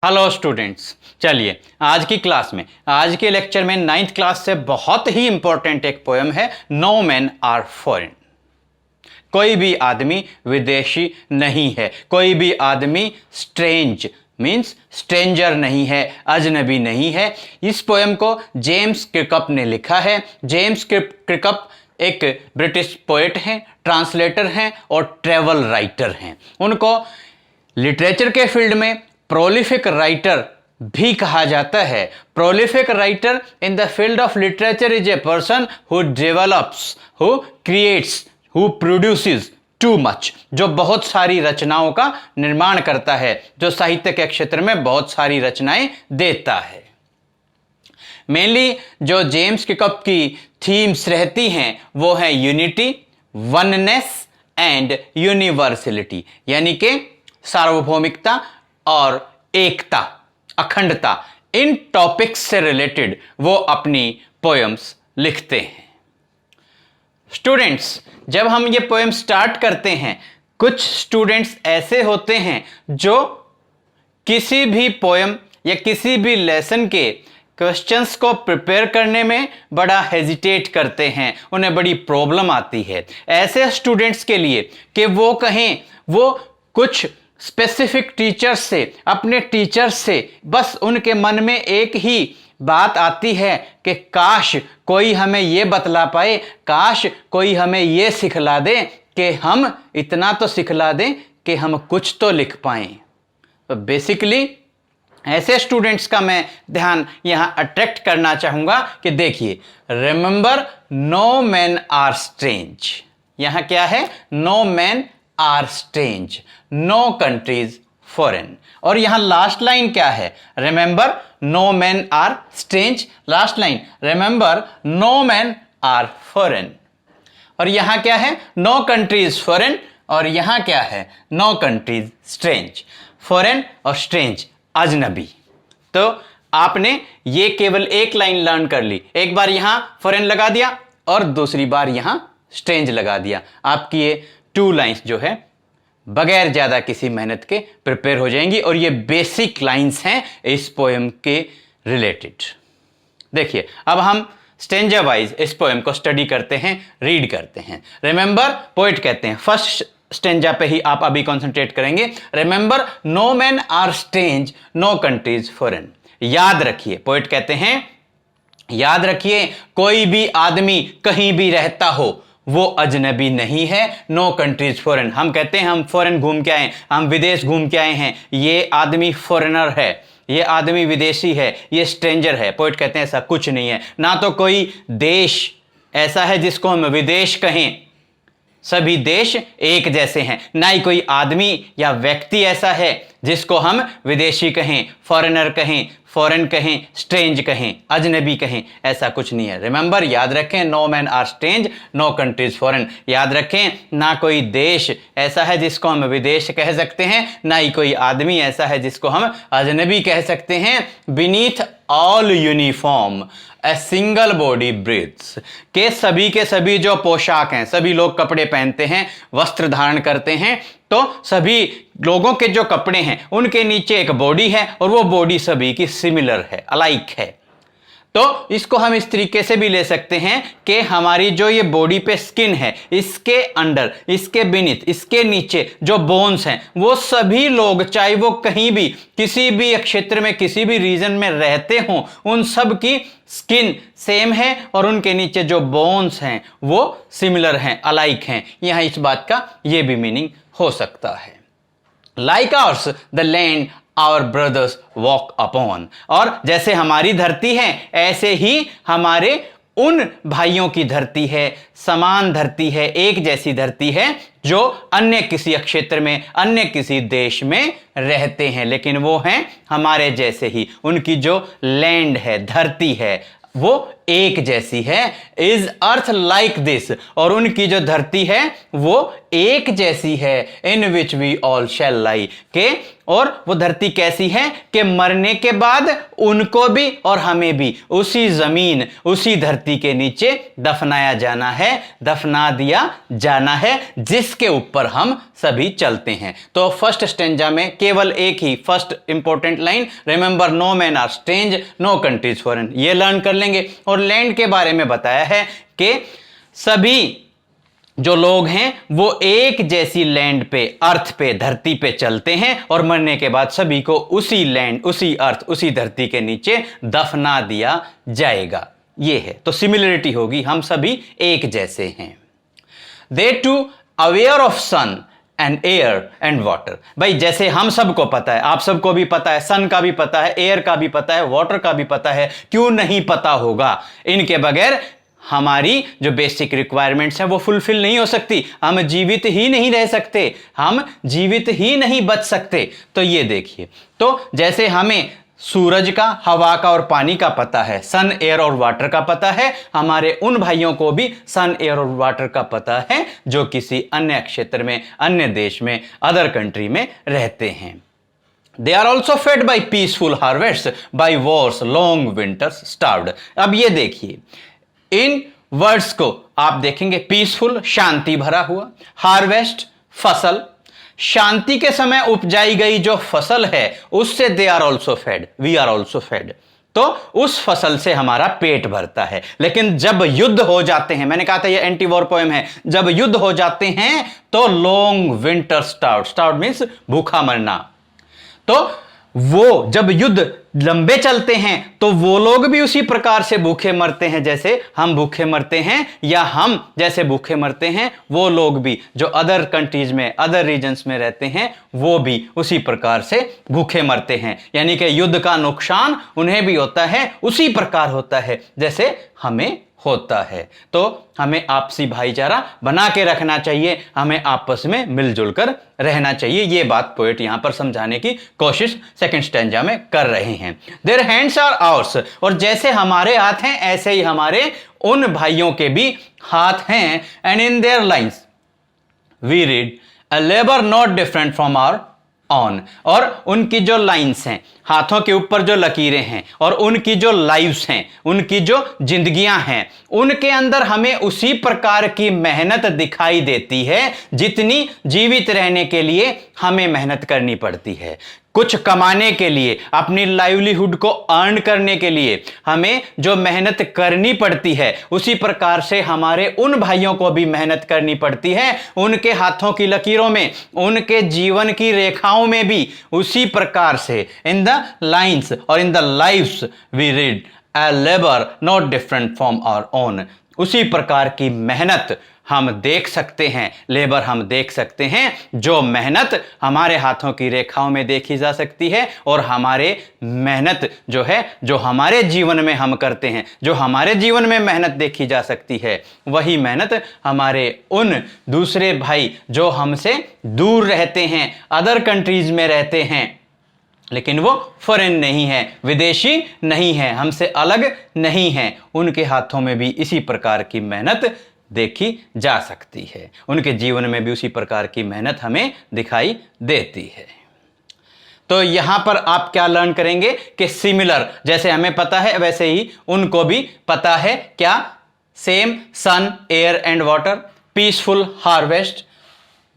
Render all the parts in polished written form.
Hello students, चलिए आज की क्लास में, आज के लेक्चर में 9th क्लास से बहुत ही इंपॉर्टेंट एक पोएम है, नो मैन आर फॉरेन। कोई भी आदमी विदेशी नहीं है, कोई भी आदमी स्ट्रेंज मीन्स स्ट्रेंजर नहीं है, अजनबी नहीं है। इस पोएम को जेम्स क्रिकप ने लिखा है। जेम्स क्रिकप एक ब्रिटिश पोएट हैं, ट्रांसलेटर हैं और ट्रैवल राइटर हैं। उनको लिटरेचर के फील्ड में प्रोलिफिक राइटर भी कहा जाता है। Prolific writer in the field of literature is a person who develops, who creates, who produces too much, जो बहुत सारी रचनाओं का निर्माण करता है, जो साहित्य के क्षेत्र में बहुत सारी रचनाएं देता है। मेनली जो जेम्स क्रिकप की थीम्स रहती हैं वो है यूनिटी, वननेस एंड यूनिवर्सलिटी, यानी कि सार्वभौमिकता और एकता, अखंडता। इन टॉपिक्स से रिलेटेड वो अपनी पोएम्स लिखते हैं। स्टूडेंट्स, जब हम ये पोएम स्टार्ट करते हैं, कुछ स्टूडेंट्स ऐसे होते हैं जो किसी भी पोएम या किसी भी लेसन के क्वेश्चंस को प्रिपेयर करने में बड़ा हेजिटेट करते हैं, उन्हें बड़ी प्रॉब्लम आती है। ऐसे स्टूडेंट्स के लिए कि वो कहें वो कुछ स्पेसिफिक टीचर्स से, अपने टीचर्स से बस उनके मन में एक ही बात आती है कि काश कोई हमें ये बतला पाए, काश कोई हमें ये सिखला दे कि हम इतना तो सिखला दें कि हम कुछ तो लिख पाएं। तो बेसिकली ऐसे स्टूडेंट्स का मैं ध्यान यहाँ अट्रैक्ट करना चाहूँगा कि देखिए, remember no man are strange. यहाँ क्या है? No man are strange, no countries foreign. और यहां लास्ट लाइन क्या है? Remember no man are strange, last line remember no man are foreign. और यहां क्या है? नो कंट्रीज फॉरेन, और यहां क्या है? No countries strange. फॉरेन और स्ट्रेंज, अजनबी। तो आपने ये केवल एक लाइन लर्न कर ली, एक बार यहां फॉरेन लगा दिया और दूसरी बार यहां स्ट्रेंज लगा दिया। आपकी ये 2 लाइंस जो है बगैर ज्यादा किसी मेहनत के प्रिपेयर हो जाएंगी, और ये बेसिक लाइंस हैं इस पोएम के रिलेटेड। देखिए, अब हम स्टेंजा वाइज इस पोएम को स्टडी करते हैं, रीड करते हैं। रिमेंबर, पोएट कहते हैं, फर्स्ट स्टेंजा पे ही आप अभी कॉन्सेंट्रेट करेंगे। Remember no man are strange, no countries foreign. याद रखिए, पोएट कहते हैं याद रखिए, कोई भी आदमी कहीं भी रहता हो वो अजनबी नहीं है। नो कंट्रीज फॉरेन, हम कहते हैं हम फॉरेन घूम के आए, हम विदेश घूम के आए हैं, ये आदमी फॉरेनर है, ये आदमी विदेशी है, ये स्ट्रेंजर है। पोएट कहते हैं ऐसा कुछ नहीं है। ना तो कोई देश ऐसा है जिसको हम विदेश कहें, सभी देश एक जैसे हैं, ना ही कोई आदमी या व्यक्ति ऐसा है जिसको हम विदेशी कहें, फॉरेनर कहें, फॉरेन कहें, स्ट्रेंज कहें, अजनबी कहें, ऐसा कुछ नहीं है। रिमेंबर, याद रखें, no man are strange, no countries foreign. याद रखें, ना कोई देश ऐसा है जिसको हम विदेश कह सकते हैं, ना ही कोई आदमी ऐसा है जिसको हम अजनबी कह सकते हैं। Beneath all uniform a single body breathes, के सभी जो पोशाक हैं, सभी लोग कपड़े पहनते हैं, वस्त्र धारण करते हैं, तो सभी लोगों के जो कपड़े हैं उनके नीचे एक बॉडी है, और वो बॉडी सभी की सिमिलर है, अलाइक है। तो इसको हम इस तरीके से भी ले सकते हैं कि हमारी जो ये बॉडी पे स्किन है, इसके अंडर, इसके बीनीथ, इसके नीचे जो बोन्स हैं, वो सभी लोग, चाहे वो कहीं भी किसी भी क्षेत्र में किसी भी रीजन में रहते हों, उन सब की स्किन सेम है और उनके नीचे जो बोन्स हैं वो सिमिलर हैं, अलाइक हैं। यहां इस बात का ये भी मीनिंग हो सकता है। Like ours the land our brothers walk upon, और जैसे हमारी धरती है ऐसे ही हमारे उन भाइयों की धरती है, समान धरती है, एक जैसी धरती है, जो अन्य किसी क्षेत्र में, अन्य किसी देश में रहते हैं, लेकिन वो हैं हमारे जैसे ही। उनकी जो लैंड है, धरती है, वो एक जैसी है। इज अर्थ लाइक दिस, और उनकी जो धरती है वो एक जैसी है। इन विच वी ऑल शैल लाई, के और वो धरती कैसी है कि मरने के बाद उनको भी और हमें भी उसी जमीन उसी धरती के नीचे दफनाया जाना है, दफना दिया जाना है, जिसके ऊपर हम सभी चलते हैं। तो फर्स्ट स्टेंजा में केवल एक ही first important line, remember no man are strange no countries foreign, ये लर्न कर लेंगे। और लैंड के बारे में बताया है कि सभी जो लोग हैं वो एक जैसी लैंड पे, अर्थ पे, धरती पे चलते हैं और मरने के बाद सभी को उसी लैंड उसी अर्थ उसी धरती के नीचे दफना दिया जाएगा। ये है, तो सिमिलरिटी होगी, हम सभी एक जैसे हैं। They too aware of sun and air and water, भाई जैसे हम सबको पता है, आप सबको भी पता है, सन का भी पता है, एयर का भी पता है, वाटर का भी पता है, क्यों नहीं पता होगा? इनके बगैर हमारी जो बेसिक रिक्वायरमेंट्स हैं वो फुलफिल नहीं हो सकती, हम जीवित ही नहीं रह सकते, हम जीवित ही नहीं बच सकते। तो ये देखिए, तो जैसे हमें सूरज का, हवा का और पानी का पता है, सन, एयर और वाटर का पता है, हमारे उन भाइयों को भी सन, एयर और वाटर का पता है जो किसी अन्य क्षेत्र में, अन्य देश में, अदर कंट्री में रहते हैं। They are also fed by peaceful harvests, by wars, long winters, starved। अब ये देखिए, इन वर्ड्स को आप देखेंगे, पीसफुल शांति भरा हुआ, हार्वेस्ट फसल, शांति के समय उपजाई गई जो फसल है उससे they are also fed, we are also fed, तो उस फसल से हमारा पेट भरता है। लेकिन जब युद्ध हो जाते हैं, मैंने कहा था ये एंटी वॉर पोएम है, जब युद्ध हो जाते हैं तो long winter starve, starve means भूखा मरना, तो वो जब युद्ध लंबे चलते हैं तो वो लोग भी उसी प्रकार से भूखे मरते हैं जैसे हम भूखे मरते हैं, या हम जैसे भूखे मरते हैं वो लोग भी जो अदर कंट्रीज में, अदर रीजन्स में रहते हैं वो भी उसी प्रकार से भूखे मरते हैं। यानी कि युद्ध का नुकसान उन्हें भी होता है, उसी प्रकार होता है जैसे हमें होता है। तो हमें आपसी भाईचारा बना के रखना चाहिए, हमें आपस में मिलजुल कर रहना चाहिए। ये बात पोएट यहां पर समझाने की कोशिश सेकंड स्टैंजा में कर रहे हैं। देयर हैंड्स आर आवर्स, और जैसे हमारे हाथ हैं ऐसे ही हमारे उन भाइयों के भी हाथ हैं। And in their lines we read a labour not different from our own, और उनकी जो लाइन्स हैं, हाथों के ऊपर जो लकीरें हैं, और उनकी जो लाइव्स हैं, उनकी जो जिंदगियां हैं, उनके अंदर हमें उसी प्रकार की मेहनत दिखाई देती है जितनी जीवित रहने के लिए हमें मेहनत करनी पड़ती है। कुछ कमाने के लिए, अपनी लाइवलीहुड को अर्न करने के लिए हमें जो मेहनत करनी पड़ती है उसी प्रकार से हमारे उन भाइयों को भी मेहनत करनी पड़ती है। उनके हाथों की लकीरों में, उनके जीवन की रेखाओं में भी उसी प्रकार से इन द लाइन्स और in the lives we read a labour not different from our own, उसी प्रकार की मेहनत हम देख सकते हैं, लेबर हम देख सकते हैं, जो मेहनत हमारे हाथों की रेखाओं में देखी जा सकती है, और हमारे मेहनत जो है, जो हमारे जीवन में हम करते हैं, जो हमारे जीवन में मेहनत देखी जा सकती है, वही मेहनत हमारे उन दूसरे भाई जो हमसे दूर रहते हैं, अदर कंट्रीज में रहते हैं, लेकिन वो फॉरेन नहीं है, विदेशी नहीं है, हमसे अलग नहीं है, उनके हाथों में भी इसी प्रकार की मेहनत देखी जा सकती है। उनके जीवन में भी उसी प्रकार की मेहनत हमें दिखाई देती है। तो यहां पर आप क्या लर्न करेंगे कि सिमिलर, जैसे हमें पता है वैसे ही उनको भी पता है, क्या? Same sun, air and water, peaceful harvest,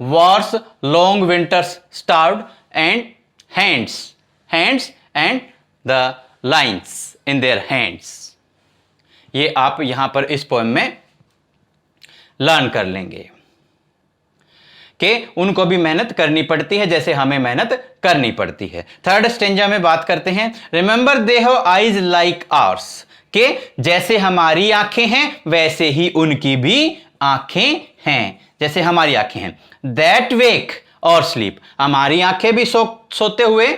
wars, long winters, starved, and hands and the lines in their hands. ये आप यहां पर इस पोएम में लर्न कर लेंगे कि उनको भी मेहनत करनी पड़ती है जैसे हमें मेहनत करनी पड़ती है। थर्ड स्टेंजा में बात करते हैं, remember they have eyes like ours, कि जैसे हमारी आंखें हैं वैसे ही उनकी भी आंखें हैं, जैसे हमारी आंखें हैं। दैट वेक और स्लीप, हमारी आंखें भी सोते हुए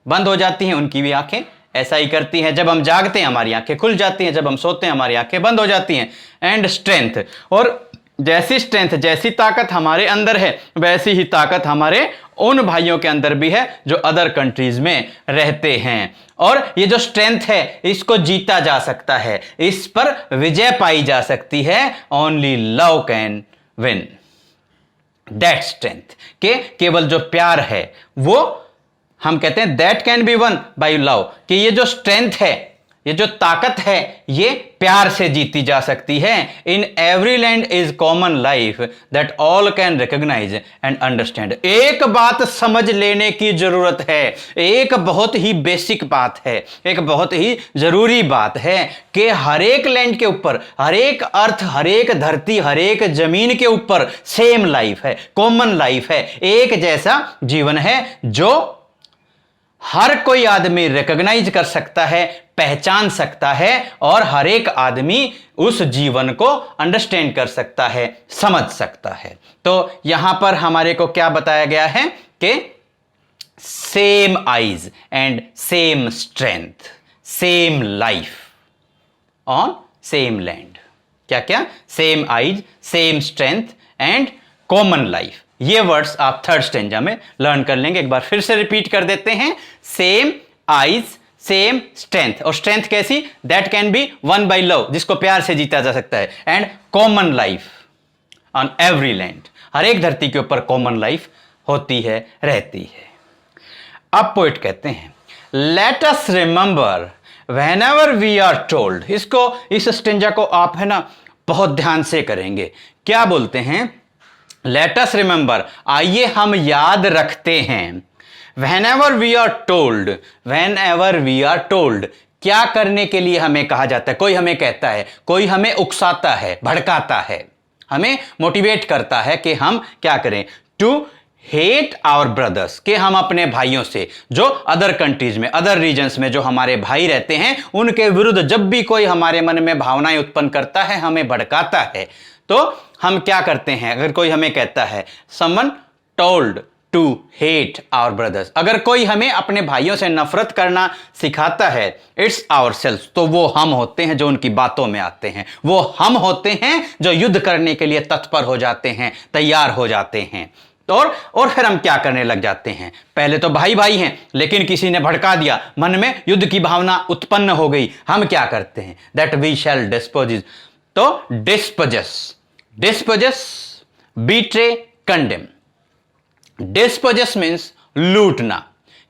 बंद हो जाती हैं, उनकी भी आंखें ऐसा ही करती हैं। जब हम जागते हैं हमारी आंखें खुल जाती हैं, जब हम सोते हैं हमारी आंखें बंद हो जाती हैं। एंड स्ट्रेंथ, और जैसी स्ट्रेंथ, जैसी ताकत हमारे अंदर है, वैसी ही ताकत हमारे उन भाइयों के अंदर भी है जो अदर कंट्रीज में रहते हैं। और ये जो स्ट्रेंथ है इसको जीता जा सकता है, इस पर विजय पाई जा सकती है। Only love can win that strength, के केवल जो प्यार है वो हम कहते हैं that can be won by love, कि ये जो स्ट्रेंथ है, ये जो ताकत है, ये प्यार से जीती जा सकती है। In every land is common life that all can recognise and understand. एक बात समझ लेने की जरूरत है, एक बहुत ही बेसिक बात है, एक बहुत ही जरूरी बात है कि हर एक लैंड के ऊपर, हर एक अर्थ, हर एक धरती, हर एक जमीन के ऊपर सेम लाइफ है, कॉमन लाइफ है, एक जैसा जीवन है जो हर कोई आदमी रिकॉग्नाइज कर सकता है, पहचान सकता है, और हर एक आदमी उस जीवन को अंडरस्टैंड कर सकता है, समझ सकता है। तो यहां पर हमारे को क्या बताया गया है कि same eyes and same strength, same life on same land. क्या क्या? Same eyes, same strength and common life. ये वर्ड्स आप थर्ड स्टेंजा में लर्न कर लेंगे। एक बार फिर से रिपीट कर देते हैं। सेम आइज, सेम स्ट्रेंथ, और स्ट्रेंथ कैसी? That can be won by love, जिसको प्यार से जीता जा सकता है, and common life on every land, हर एक धरती के ऊपर कॉमन लाइफ होती है, रहती है। अब पोइट कहते हैं, let us remember whenever we are told. इसको, इस स्टेंजा को आप है ना बहुत ध्यान से करेंगे। क्या बोलते हैं? लेट अस रिमेंबर, आइए हम याद रखते हैं। Whenever we are told, whenever we are told, क्या करने के लिए हमें कहा जाता है? कोई हमें कहता है, कोई हमें उकसाता है, भड़काता है, हमें मोटिवेट करता है कि हम क्या करें? टू हेट आवर ब्रदर्स, कि हम अपने भाइयों से, जो अदर कंट्रीज में, अदर रीजन्स में जो हमारे भाई रहते हैं, उनके विरुद्ध जब भी कोई हमारे मन में भावनाएं उत्पन्न करता है, हमें भड़काता है, तो हम क्या करते हैं? अगर कोई हमें कहता है, someone told to hate our brothers, अगर कोई हमें अपने भाइयों से नफरत करना सिखाता है, इट्स आवर सेल्फ, तो वो हम होते हैं जो उनकी बातों में आते हैं, वो हम होते हैं जो युद्ध करने के लिए तत्पर हो जाते हैं, तैयार हो जाते हैं। और फिर हम क्या करने लग जाते हैं? पहले तो भाई भाई हैं, लेकिन किसी ने भड़का दिया, मन में युद्ध की भावना उत्पन्न हो गई, हम क्या करते हैं? दैट वी शैल डिस्पोजेस, तो dispossess, betray, condemn. Dispossess means लूटना,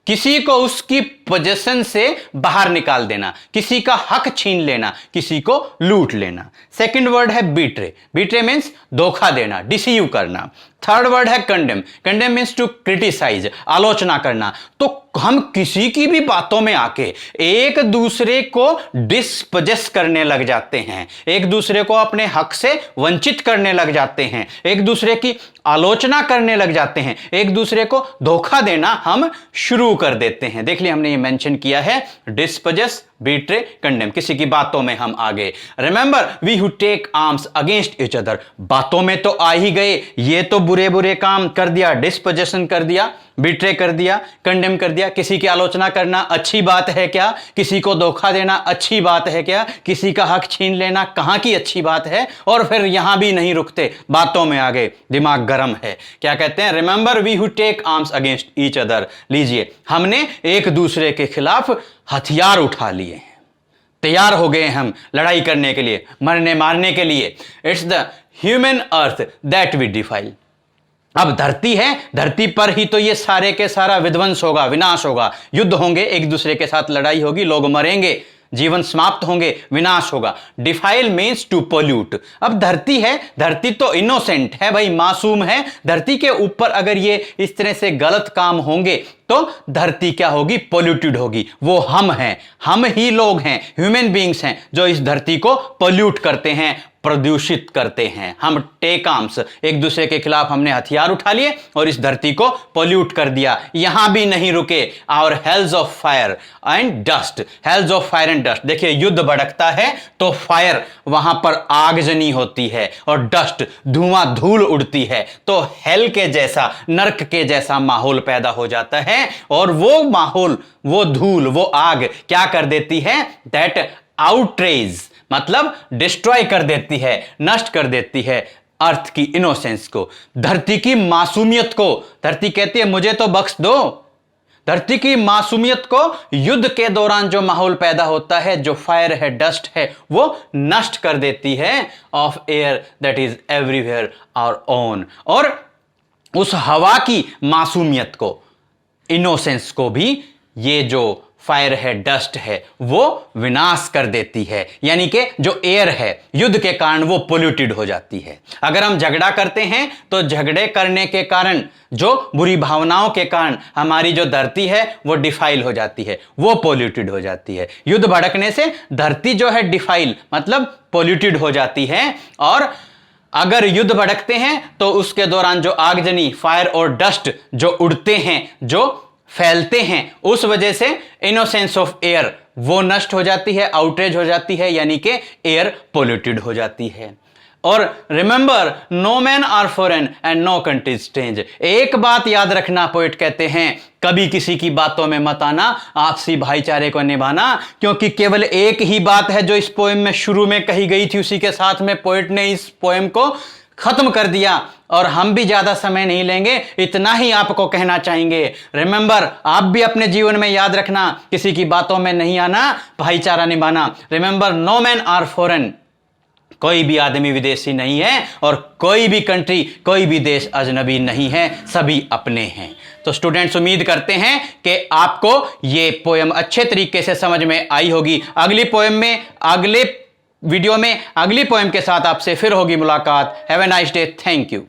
किसी को उसकी पोजेशन से बाहर निकाल देना, किसी का हक छीन लेना, किसी को लूट लेना। सेकंड वर्ड है बीट्रे, बीट्रे मीन्स धोखा देना, डिसीव करना। थर्ड वर्ड है condemn, condemn means to criticise, आलोचना करना। तो हम किसी की भी बातों में आके एक दूसरे को डिस्पोजेस करने लग जाते हैं, एक दूसरे को अपने हक से वंचित करने लग जाते हैं, एक दूसरे की आलोचना करने लग जाते हैं, एक दूसरे को धोखा देना हम शुरू कर देते हैं। देख लिया, हमने ये मेंशन किया है, डिस्पोजेस, बीट्रे, कंडेम, किसी की बातों में हम आ गए। Remember we who take arms against each other, बातों में तो आ ही गए, ये तो बुरे बुरे काम कर दिया, डिस्पोजेशन कर दिया, बिट्रे कर दिया, कंडेम कर दिया। किसी की आलोचना करना अच्छी बात है क्या? किसी को धोखा देना अच्छी बात है क्या? किसी का हक छीन लेना कहां की अच्छी बात है? और फिर यहां भी नहीं रुकते, बातों में आ गए, दिमाग गर्म है। क्या कहते हैं? Remember we who take arms against each other, लीजिए हमने एक दूसरे के खिलाफ हथियार उठा लिए, तैयार हो गए हम लड़ाई करने के लिए, मरने मारने के लिए। It's the human earth that we defile. अब धरती है, धरती पर ही तो ये सारे के सारा विध्वंस होगा, विनाश होगा, युद्ध होंगे, एक दूसरे के साथ लड़ाई होगी, लोग मरेंगे, जीवन समाप्त होंगे, विनाश होगा। Defile means to pollute. अब धरती है, धरती तो इनोसेंट है भाई, मासूम है। धरती के ऊपर अगर ये इस तरह से गलत काम होंगे तो धरती क्या होगी? पोल्यूटेड होगी। वो हम हैं, हम ही लोग हैं, ह्यूमन बींग्स हैं जो इस धरती को पोल्यूट करते हैं, प्रदूषित करते हैं। हम टेक आर्म्स, एक दूसरे के खिलाफ हमने हथियार उठा लिए और इस धरती को पोल्यूट कर दिया। यहां भी नहीं रुके। और hells of fire and dust, hells of fire and dust. देखिए, युद्ध भड़कता है तो फायर, वहां पर आगजनी होती है, और डस्ट, धुआं, धूल उड़ती है, तो हेल के जैसा, नरक के जैसा माहौल पैदा हो जाता है। और वो माहौल, वो धूल, वो आग क्या कर देती है? दैट आउटरेज, मतलब डिस्ट्रॉय कर देती है, नष्ट कर देती है अर्थ की इनोसेंस को, धरती की मासूमियत को। धरती कहती है मुझे तो बख्श दो। धरती की मासूमियत को युद्ध के दौरान जो माहौल पैदा होता है, जो फायर है, डस्ट है, वो नष्ट कर देती है। Of air that is everywhere our own. और उस हवा की मासूमियत को, इनोसेंस को भी ये जो फायर है, डस्ट है, वो विनाश कर देती है। यानी कि जो एयर है युद्ध के कारण वो पोल्यूटेड हो जाती है। अगर हम झगड़ा करते हैं तो झगड़े करने के कारण, जो बुरी भावनाओं के कारण हमारी जो धरती है वो डिफाइल हो जाती है, वो पोल्यूटेड हो जाती है। युद्ध भड़कने से धरती जो है डिफाइल मतलब पोल्यूटेड हो जाती है। और अगर युद्ध भड़कते हैं तो उसके दौरान जो आगजनी, फायर और डस्ट जो उड़ते हैं, जो फैलते हैं, उस वजह से इनोसेंस ऑफ एयर वो नष्ट हो जाती है, आउटरेज हो जाती है, यानी कि एयर पोल्यूटेड हो जाती है। और remember, no man are foreign and no country strange. एक बात याद रखना, पोएट कहते हैं, कभी किसी की बातों में मत आना, आपसी भाईचारे को निभाना। क्योंकि केवल एक ही बात है जो इस पोएम में शुरू में कही गई थी, उसी के साथ में पोएट ने इस पोएम को खत्म कर दिया। और हम भी ज्यादा समय नहीं लेंगे, इतना ही आपको कहना चाहेंगे। रिमेंबर, आप भी अपने जीवन में याद रखना, किसी की बातों में नहीं आना, भाईचारा निभाना। Remember, no man are foreign. कोई भी आदमी विदेशी नहीं है और कोई भी कंट्री, कोई भी देश अजनबी नहीं है, सभी अपने हैं। तो स्टूडेंट्स, उम्मीद करते हैं कि आपको ये पोएम अच्छे तरीके से समझ में आई होगी। अगली पोएम में, अगले वीडियो में अगली पोएम के साथ आपसे फिर होगी मुलाकात। Have a nice day. Thank you.